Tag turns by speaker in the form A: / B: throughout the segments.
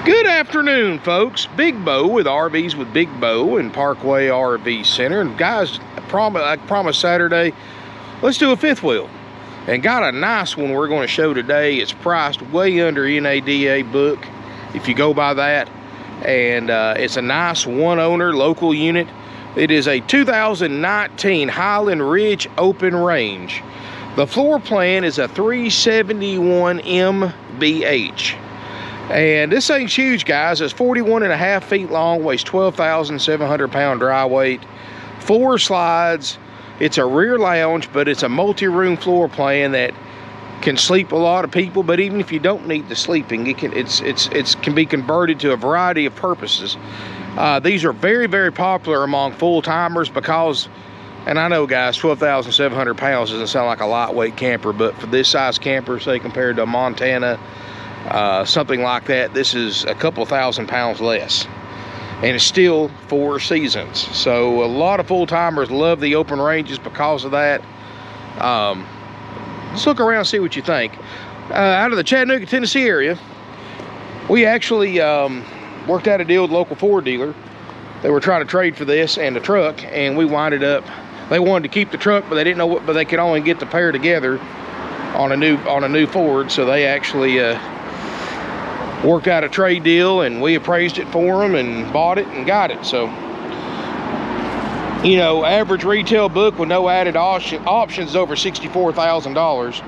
A: Good afternoon, folks. Big Bo with RVs with Big Bo and Parkway RV Center. And guys, I promised Saturday, let's do a fifth wheel. And got a nice one we're going to show today. It's priced way under NADA book, if you go by that. And it's a nice one owner local unit. It is a 2019 Highland Ridge open range. The floor plan is a 371 MBH. And this thing's huge, guys. It's 41.5 feet long, weighs 12,700 pound dry weight, 4 slides. It's a rear lounge, but it's a multi-room floor plan that can sleep a lot of people. But even if you don't need the sleeping, it can be converted to a variety of purposes. These are very, very popular among full-timers because, and I know, guys, 12,700 pounds doesn't sound like a lightweight camper, but for this size camper, say compared to a Montana, something like that, this is a couple thousand pounds less, and it's still 4 seasons. So a lot of full-timers love the open ranges because of that. Let's look around and see what you think. Out of the Chattanooga, Tennessee area, we actually worked out a deal with a local Ford dealer. They were trying to trade for this and the truck, and we winded up, they wanted to keep the truck, but they didn't know what, but they could only get the pair together on a new Ford. So they actually worked out a trade deal, and we appraised it for them and bought it and got it. So, you know, average retail book with no added options is over $64,000,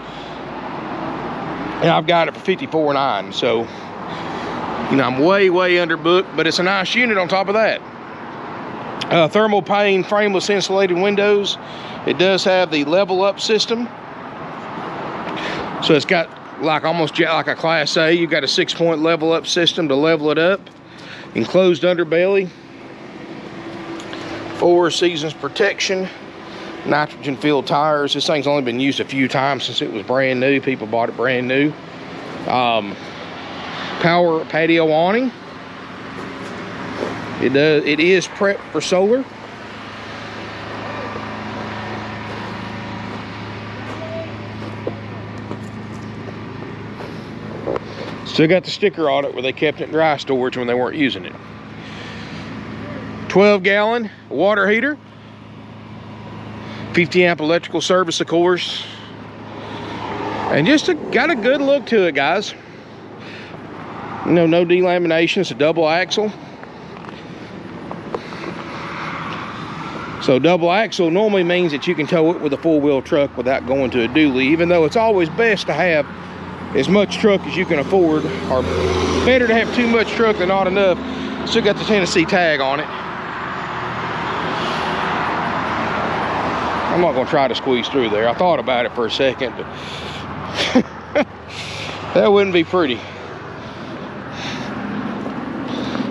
A: and I've got it for $54,900. So, you know, I'm way under book, but it's a nice unit on top of that. Thermal pane frameless insulated windows. It does have the level up system, so it's got like almost like a Class A. You've got a 6-point level up system to level it up. Enclosed underbelly, 4 seasons protection, nitrogen filled tires. This thing's only been used a few times since it was brand new. People bought it brand new. Power patio awning. It is prepped for solar. Still got the sticker on it where they kept it in dry storage when they weren't using it. 12-gallon water heater. 50-amp electrical service, of course. And just got a good look to it, guys. You know, no delamination. It's a double axle. So double axle normally means that you can tow it with a 4-wheel truck without going to a dually, even though it's always best to have as much truck as you can afford, or better to have too much truck than not enough. Still got the Tennessee tag on it. I'm not gonna try to squeeze through there. I thought about it for a second, but that wouldn't be pretty.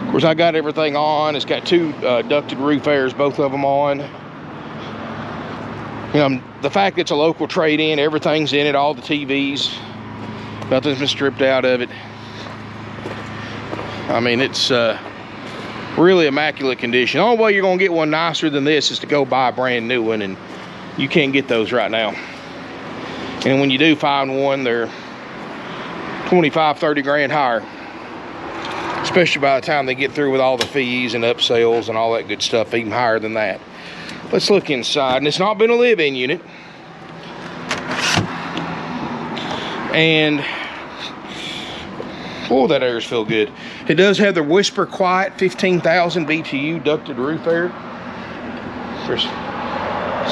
A: Of course, I got everything on. It's got 2 ducted roof airs, both of them on. You know, the fact that it's a local trade-in, everything's in it, all the TVs. Nothing's been stripped out of it. I mean, it's really immaculate condition. The only way you're gonna get one nicer than this is to go buy a brand new one, and you can't get those right now. And when you do find one, they're 25, 30 grand higher. Especially by the time they get through with all the fees and upsells and all that good stuff, even higher than that. Let's look inside, and it's not been a live-in unit. And oh, that air's feel good. It does have the Whisper Quiet 15,000 BTU ducted roof air. There's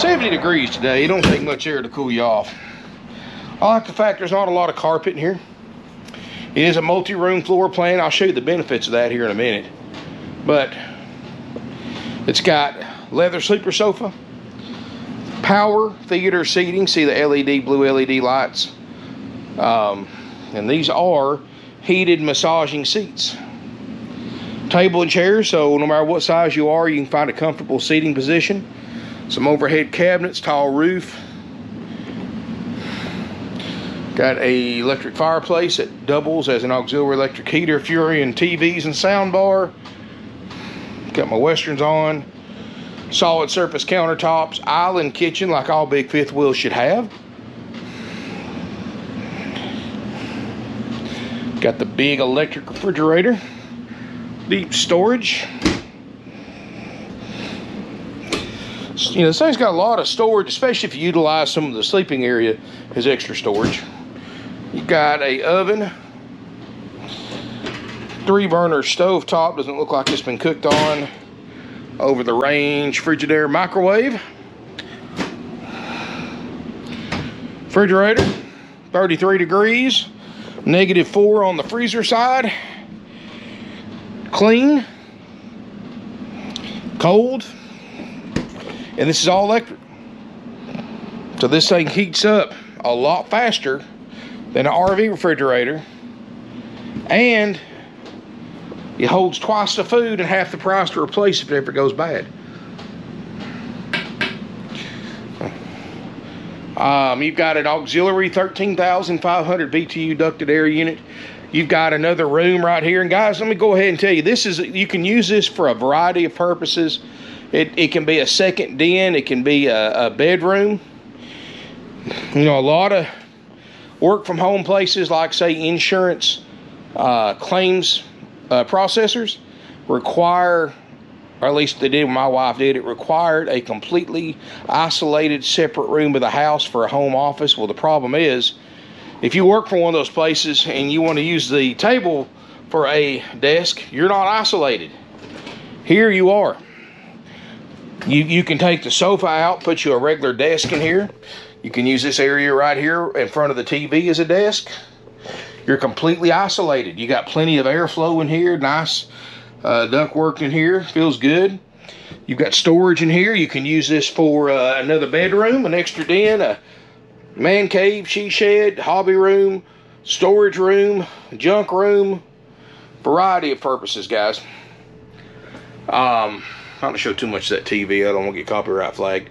A: 70 degrees today. It don't take much air to cool you off. I like the fact there's not a lot of carpet in here. It is a multi-room floor plan. I'll show you the benefits of that here in a minute. But it's got leather sleeper sofa, power theater seating. See the LED, blue LED lights. And these are heated massaging seats. Table and chairs, so no matter what size you are, you can find a comfortable seating position. Some overhead cabinets, tall roof. Got a electric fireplace that doubles as an auxiliary electric heater, Fury, and TVs and sound bar. Got my westerns on. Solid surface countertops, island kitchen like all big fifth wheels should have. Got the big electric refrigerator. deep storage. You know, this thing's got a lot of storage, especially if you utilize some of the sleeping area as extra storage. You got a oven, 3-burner stove top, doesn't look like it's been cooked on. Over the range Frigidaire microwave. Refrigerator, 33 degrees, -4 on the freezer side. Clean, cold, and this is all electric. So this thing heats up a lot faster than an RV refrigerator, and it holds twice the food and half the price to replace if it ever goes bad. You've got an auxiliary 13,500 BTU ducted air unit. You've got another room right here. And guys, let me go ahead and tell you, you can use this for a variety of purposes. It can be a second den. It can be a bedroom. You know, a lot of work from home places like, say, insurance claims processors require, or at least they did when my wife did, it required a completely isolated separate room of the house for a home office. Well, the problem is, if you work for one of those places and you want to use the table for a desk, you're not isolated. Here you are. You can take the sofa out, put you a regular desk in here. You can use this area right here in front of the TV as a desk. You're completely isolated. You got plenty of airflow in here, nice ductwork in here, feels good. You've got storage in here. You can use this for another bedroom, an extra den, a man cave, she shed, hobby room, storage room, junk room, variety of purposes, guys. I'm not gonna show too much of that TV. I don't want to get copyright flagged.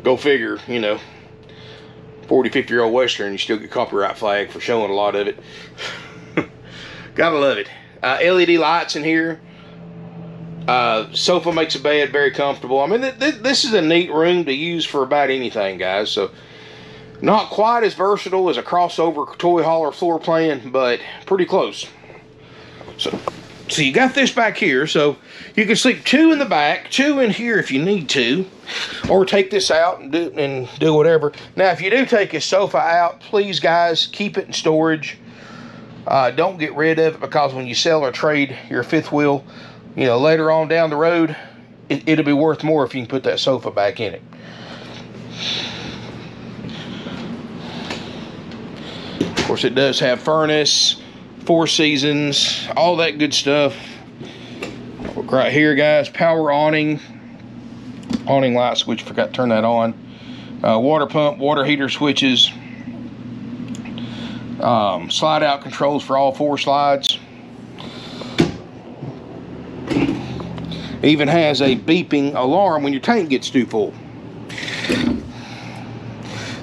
A: Go figure, you know, 40, 50-year-old Western, you still get copyright flagged for showing a lot of it. Gotta love it. LED lights in here. Sofa makes a bed very comfortable. I mean, this is a neat room to use for about anything, guys. So, not quite as versatile as a crossover toy hauler floor plan, but pretty close. So you got this back here, so you can sleep 2 in the back, 2 in here if you need to, or take this out and do whatever. Now, if you do take this sofa out, please, guys, keep it in storage. Don't get rid of it, because when you sell or trade your fifth wheel, you know, later on down the road, it'll be worth more if you can put that sofa back in it. Of course, it does have furnace, 4 seasons, all that good stuff. Look right here, guys, power awning light switch, forgot to turn that on. Water pump, water heater switches, slide out controls for all 4 slides. Even has a beeping alarm when your tank gets too full.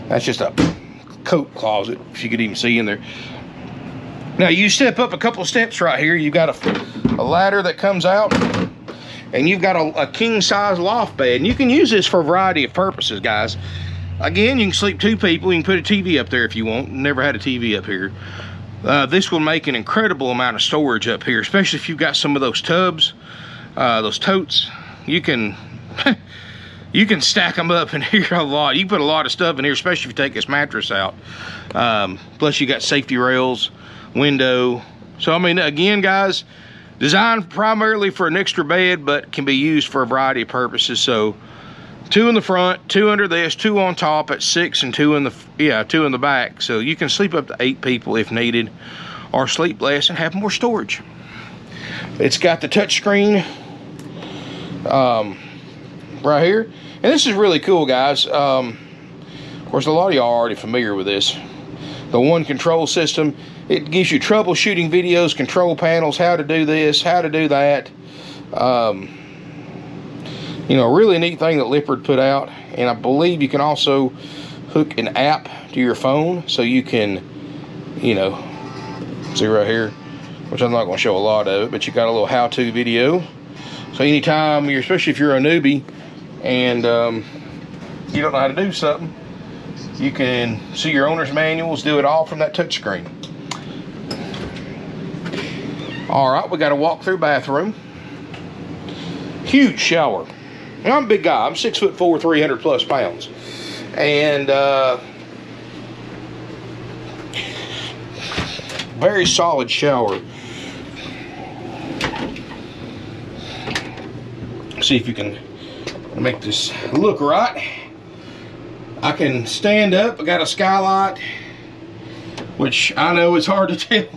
A: That's just a coat closet, if you could even see in there. Now, you step up a couple of steps right here. You've got a ladder that comes out, and you've got a king-size loft bed. And you can use this for a variety of purposes, guys. Again, you can sleep 2 people. You can put a TV up there if you want. Never had a TV up here. This will make an incredible amount of storage up here, especially if you've got some of those tubs, those totes. You can you can stack them up in here a lot. You can put a lot of stuff in here, especially if you take this mattress out. Plus, you got safety rails, window. So, I mean, again, guys, designed primarily for an extra bed, but can be used for a variety of purposes. So, 2 in the front, 2 under this, 2 on top at 6, and 2 in the back. So you can sleep up to 8 people if needed, or sleep less and have more storage. It's got the touch screen right here, and this is really cool, guys. Of course, a lot of y'all are already familiar with this. The one control system. It gives you troubleshooting videos, control panels, how to do this, how to do that. You know, a really neat thing that Lippard put out. And I believe you can also hook an app to your phone, so you can, you know, see right here, which I'm not going to show a lot of it, but you got a little how-to video. So anytime you're, especially if you're a newbie and you don't know how to do something, you can see your owner's manuals, do it all from that touch screen. All right, we got a walk-through bathroom. Huge shower. Now, I'm a big guy. I'm 6'4", 300 plus pounds. And very solid shower. See if you can make this look right. I can stand up. I got a skylight, which I know is hard to tell.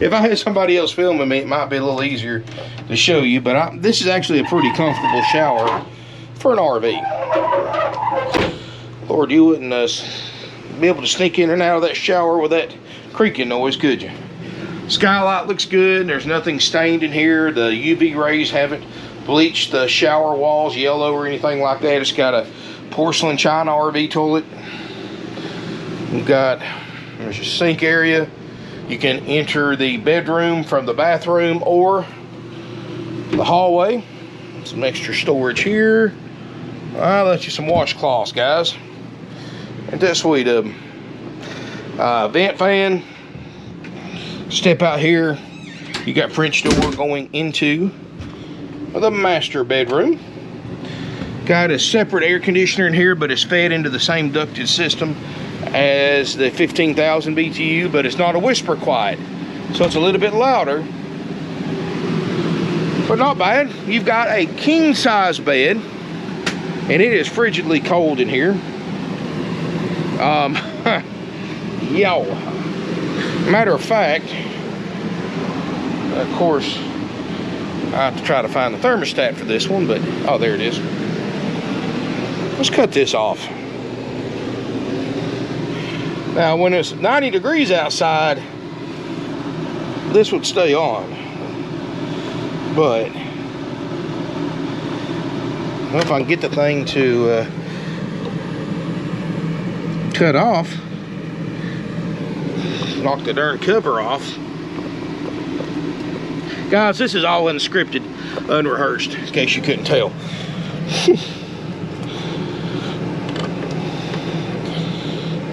A: If I had somebody else filming me, it might be a little easier to show you, but this is actually a pretty comfortable shower for an RV. Lord, you wouldn't be able to sneak in and out of that shower with that creaking noise, could you? Skylight looks good. There's nothing stained in here. The UV rays haven't bleached the shower walls yellow or anything like that. It's got a porcelain china RV toilet. There's your sink area. You can enter the bedroom from the bathroom or the hallway. Some extra storage here. I'll let you some washcloths, guys. Ain't that sweet of them? Vent fan. Step out here. You got French door going into the master bedroom. Got a separate air conditioner in here, but it's fed into the same ducted system as the 15,000 BTU, but it's not a whisper quiet, so it's a little bit louder, but not bad. You've got a king size bed, and it is frigidly cold in here. Yo, matter of fact, of course I have to try to find the thermostat for this one, but oh, there it is. Let's cut this off. Now, when it's 90 degrees outside, this would stay on. But, well, if I can get the thing to cut off, knock the darn cover off. Guys, this is all unscripted, unrehearsed, in case you couldn't tell.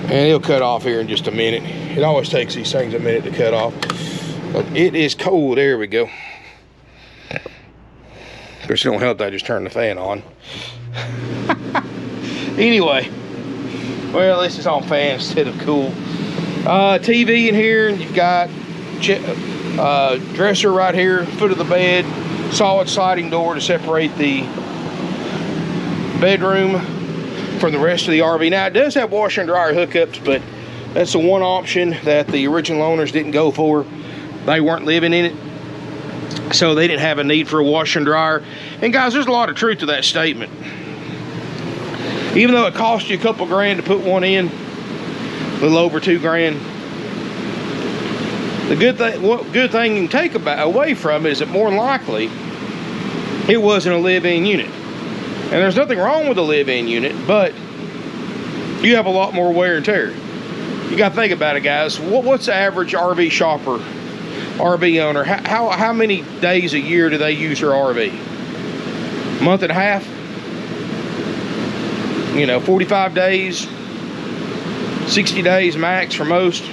A: And it'll cut off here in just a minute. It always takes these things a minute to cut off. But it is cold. There we go. Of course, it don't help that I just turned the fan on. Anyway, well, this is on fan instead of cool. TV in here. You've got dresser right here, foot of the bed, solid sliding door to separate the bedroom from the rest of the RV. Now, it does have washer and dryer hookups, but that's the one option that the original owners didn't go for. They weren't living in it, so they didn't have a need for a washer and dryer. And guys, there's a lot of truth to that statement. Even though it cost you a couple grand to put one in, a little over $2 grand, the good thing you can take away from it is that more than likely it wasn't a live-in unit. And there's nothing wrong with a live-in unit, but you have a lot more wear and tear. You got to think about it, guys. What's the average RV shopper, RV owner? How many days a year do they use their RV? Month and a half? You know, 45 days, 60 days max for most.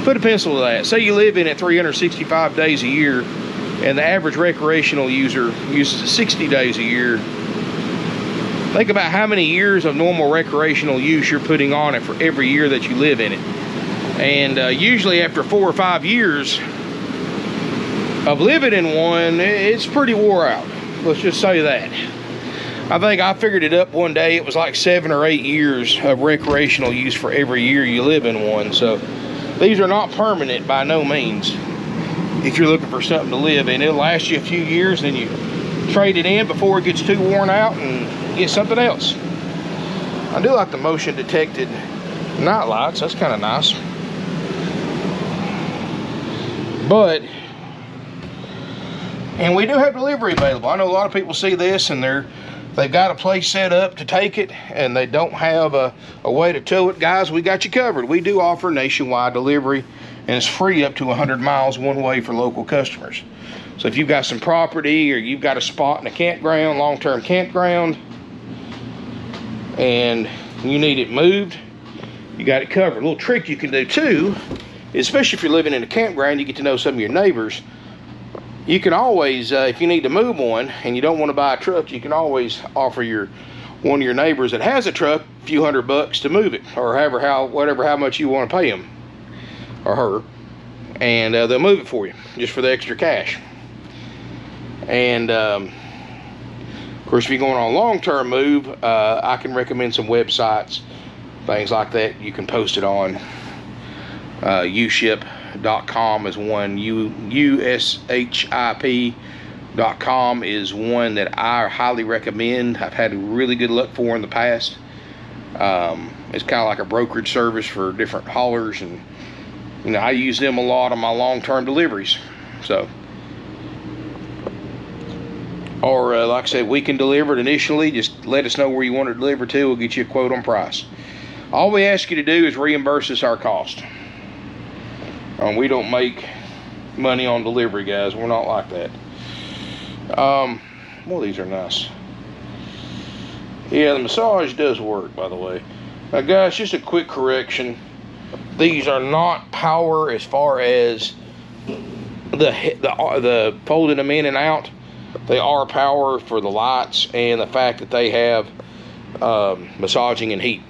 A: Put a pencil to that. Say you live in it 365 days a year, and the average recreational user uses it 60 days a year. Think about how many years of normal recreational use you're putting on it for every year that you live in it. And usually after 4 or 5 years of living in one, it's pretty wore out. Let's just say that. I think I figured it up one day. It was like 7 or 8 years of recreational use for every year you live in one. So these are not permanent by no means. If you're looking for something to live in, it'll last you a few years, then you trade it in before it gets too worn out and get something else. I do like the motion detected night lights. That's kind of nice. But, and we do have delivery available. I know a lot of people see this and they've got a place set up to take it and they don't have a way to tow it. Guys, we got you covered. We do offer nationwide delivery, and it's free up to 100 miles one way for local customers. So if you've got some property or you've got a spot in a campground, long-term campground, and you need it moved, you got it covered. A little trick you can do too especially if you're living in a campground, you get to know some of your neighbors. You can always, if you need to move one and you don't want to buy a truck, you can always offer one of your neighbors that has a truck a few $100 to move it, or how much you want to pay him or her, and they'll move it for you just for the extra cash. And of course, if you're going on a long-term move, I can recommend some websites, things like that. You can post it on uship.com is one. uship.com is one that I highly recommend. I've had really good luck for in the past. It's kind of like a brokerage service for different haulers, and I use them a lot on my long-term deliveries. So, or like I said, we can deliver it initially. Just let us know where you want it delivered to. We'll get you a quote on price. All we ask you to do is reimburse us our cost. We don't make money on delivery, guys. We're not like that. Well, these are nice. Yeah, the massage does work, by the way. Now, guys, just a quick correction. These are not power as far as the folding them in and out. They are power for the lights and the fact that they have massaging and heat.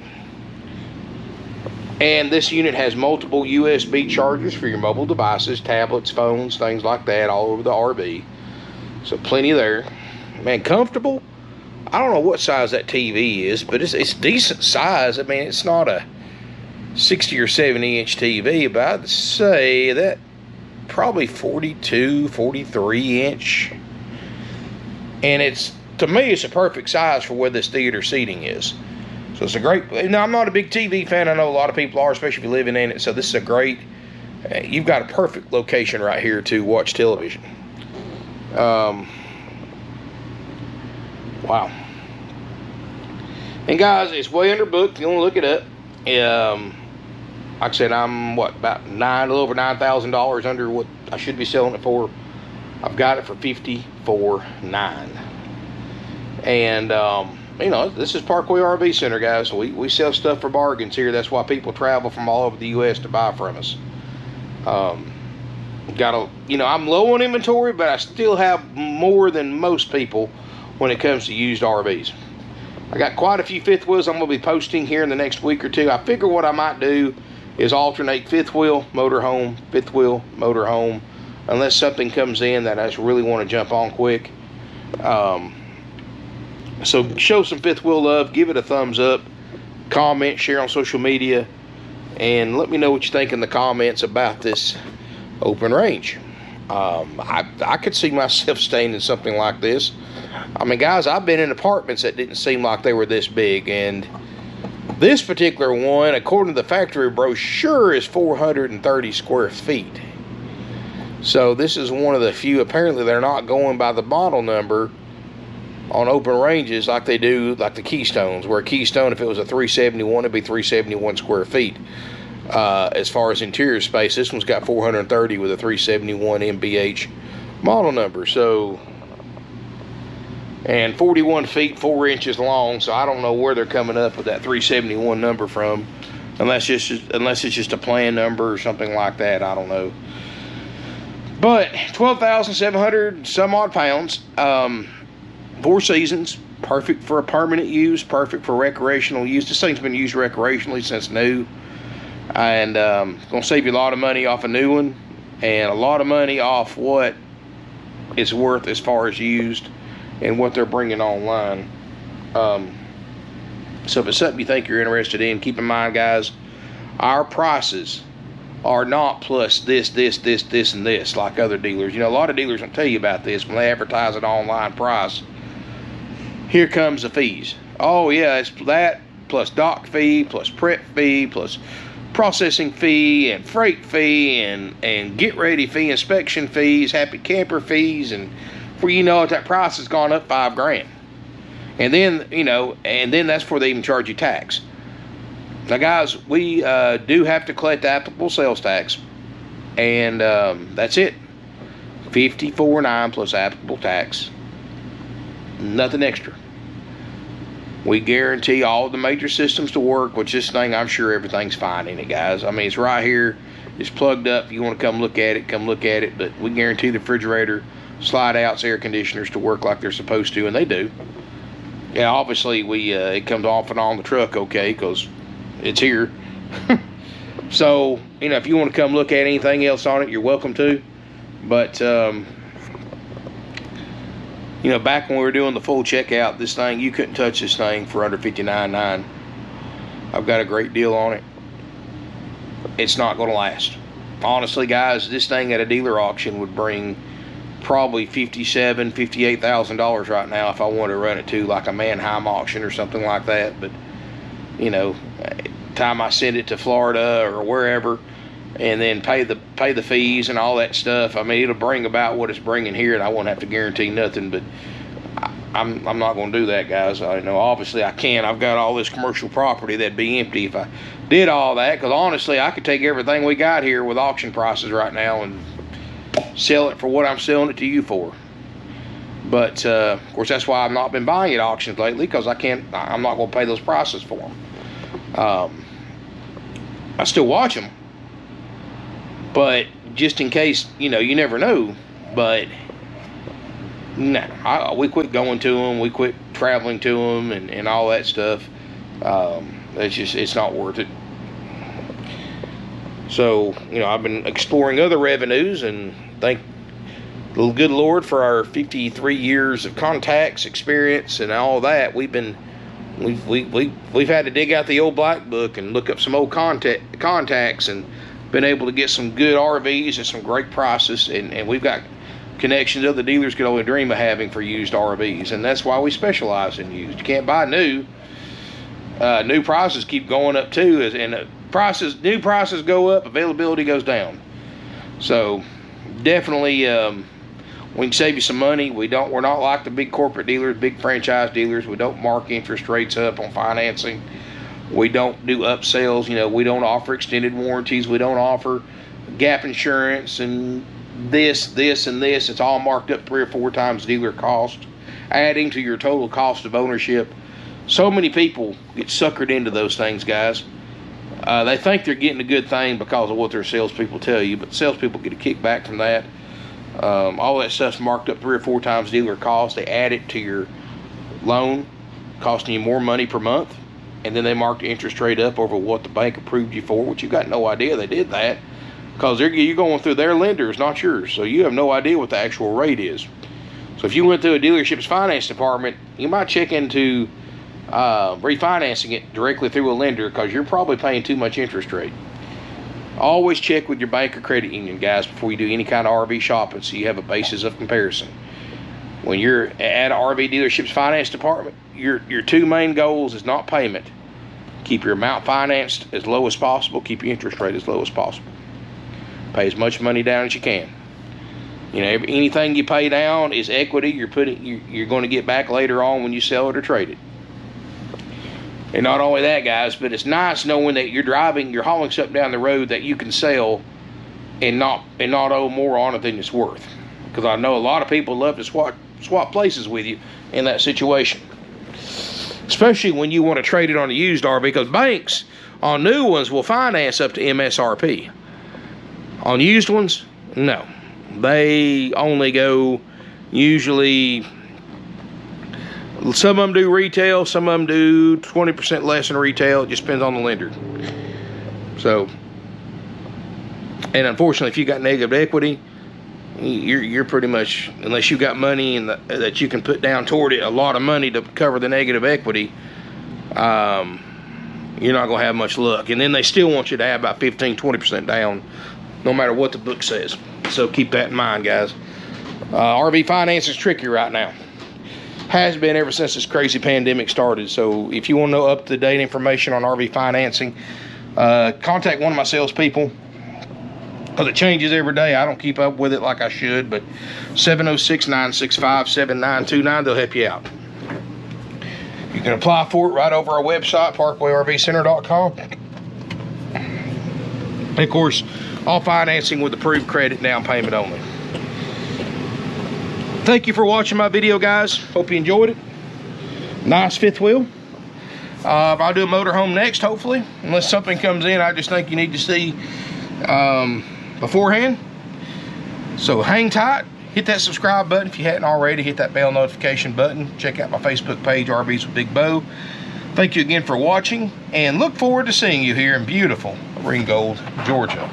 A: And this unit has multiple USB chargers for your mobile devices, tablets, phones, things like that, all over the RV. So plenty there. Man, comfortable. I don't know what size that TV is, but it's decent size. I mean, it's not a 60 or 70 inch TV, but I'd say that probably 42, 43 inch. And to me, it's a perfect size for where this theater seating is. So it's a great. Now, I'm not a big TV fan. I know a lot of people are, especially if you're living in it. So this is a great. You've got a perfect location right here to watch television. Wow. And guys, it's way under booked. If you want to look it up, like I said, I'm about a little over $9,000 under what I should be selling it for. I've got it for $54,900. And this is Parkway RV Center, guys. So we sell stuff for bargains here. That's why people travel from all over the U.S. to buy from us. I'm low on inventory, but I still have more than most people when it comes to used RVs. I got quite a few fifth wheels I'm going to be posting here in the next week or two. I figure what I might do is alternate fifth wheel, motorhome, fifth wheel, motorhome, unless something comes in that I just really want to jump on quick. So show some fifth wheel love, give it a thumbs up, comment, share on social media, and let me know what you think in the comments about this open range. I could see myself staying in something like this. I mean, guys, I've been in apartments that didn't seem like they were this big, and this particular one, according to the factory brochure, is 430 square feet. So this is one of the few. Apparently they're not going by the model number on open ranges like they do, like the Keystones, where a Keystone, if it was a 371, it'd be 371 square feet. As far as interior space, this one's got 430 with a 371 MBH model number. So, and 41 feet 4 inches long. So I don't know where they're coming up with that 371 number from, unless it's just a plan number or something like that. I don't know. But 12,700 some odd pounds. 4 seasons, perfect for a permanent use, perfect for recreational use. This thing's been used recreationally since new, and gonna save you a lot of money off a new one, and a lot of money off what it's worth as far as used and what they're bringing online. So if it's something you think you're interested in, keep in mind, guys, our prices are not plus this, and this like other dealers. A lot of dealers don't tell you about this when they advertise an online price. Here comes the fees. Oh yeah, it's that plus dock fee, plus prep fee, plus processing fee, and freight fee, and get ready fee, inspection fees, happy camper fees, and before you know it, that price has gone up $5,000. And then that's before they even charge you tax. Now, guys, we do have to collect the applicable sales tax, and that's it. $54,900 plus applicable tax. Nothing extra. We guarantee all the major systems to work, which this thing, I'm sure everything's fine in it, guys. I mean, it's right here It's plugged up. If you want to come look at it, come look at it. But we guarantee the refrigerator, slide outs, air conditioners to work like they're supposed to, and they do. Yeah, obviously it comes off and on the truck okay, because it's here. So, you know, if you want to come look at anything else on it, you're welcome to. But, you know, back when we were doing the full checkout, this thing, you couldn't touch this thing for under $59.9. I've got a great deal on it. It's not going to last. Honestly, guys, this thing at a dealer auction would bring probably $57,000, $58,000 right now if I wanted to run it to like a Manheim auction or something like that. But, you know, time I send it to Florida or wherever, and then pay the fees and all that stuff, I mean, it'll bring about what it's bringing here, and I won't have to guarantee nothing. But I'm not going to do that, guys. I know obviously I can. I've got all this commercial property that'd be empty if I did all that, because honestly I could take everything we got here with auction prices right now and sell it for what I'm selling it to you for. But of course, that's why I've not been buying at auctions lately, because I'm not going to pay those prices for them. I still watch them, but just in case, you know, you never know. But no, we quit going to them, we quit traveling to them, and all that stuff. It's not worth it. So, you know, I've been exploring other revenues, and thank the good Lord for our 53 years of contacts, experience, and all that. We've had to dig out the old black book and look up some old contacts, and been able to get some good RVs at some great prices, and we've got connections other dealers could only dream of having for used RVs, and that's why we specialize in used. You can't buy new. New prices keep going up too, and new prices go up, availability goes down. So definitely we can save you some money. We're not like the big corporate dealers, big franchise dealers. We don't mark interest rates up on financing. We don't do upsells. You know, we don't offer extended warranties. We don't offer gap insurance and this, and this. It's all marked up 3 or 4 times dealer cost, adding to your total cost of ownership. So many people get suckered into those things, guys. They think they're getting a good thing because of what their salespeople tell you, but salespeople get a kickback from that. All that stuff's marked up 3 or 4 times dealer cost. They add it to your loan, costing you more money per month, and then they mark the interest rate up over what the bank approved you for, which you got no idea they did that, because you're going through their lenders, not yours, so you have no idea what the actual rate is. So if you went through a dealership's finance department, you might check into refinancing it directly through a lender, because you're probably paying too much interest rate. Always check with your bank or credit union, guys, before you do any kind of RV shopping, so you have a basis of comparison. When you're at an RV dealership's finance department, your 2 main goals is not payment. Keep your amount financed as low as possible. Keep your interest rate as low as possible. Pay as much money down as you can. You know, anything you pay down is equity. You're going to get back later on when you sell it or trade it. And not only that, guys, but it's nice knowing that you're hauling something down the road that you can sell and not owe more on it than it's worth. Because I know a lot of people love to swap places with you in that situation. Especially when you want to trade it on a used RV, because banks on new ones will finance up to MSRP. On used ones, no. They only go usually, some of them do retail, some of them do 20% less than retail. It just depends on the lender. So, and unfortunately, if you got negative equity, you're pretty much, unless you got money that you can put down toward it, a lot of money to cover the negative equity, you're not going to have much luck. And then they still want you to have about 15-20% down, no matter what the book says. So keep that in mind, guys. RV finance is tricky right now. Has been ever since this crazy pandemic started. So if you want to know up-to-date information on RV financing, contact one of my salespeople, because it changes every day. I don't keep up with it like I should, but 706-965-7929, they'll help you out. You can apply for it right over our website, parkwayrvcenter.com. And of course, all financing with approved credit, down payment only. Thank you for watching my video, guys. Hope you enjoyed it. Nice fifth wheel. I'll do a motorhome next, hopefully. Unless something comes in I just think you need to see beforehand. So hang tight, hit that subscribe button if you hadn't already, hit that bell notification button, check out my Facebook page, RVs with Big Bo. Thank you again for watching, and look forward to seeing you here in beautiful Ringgold, Georgia.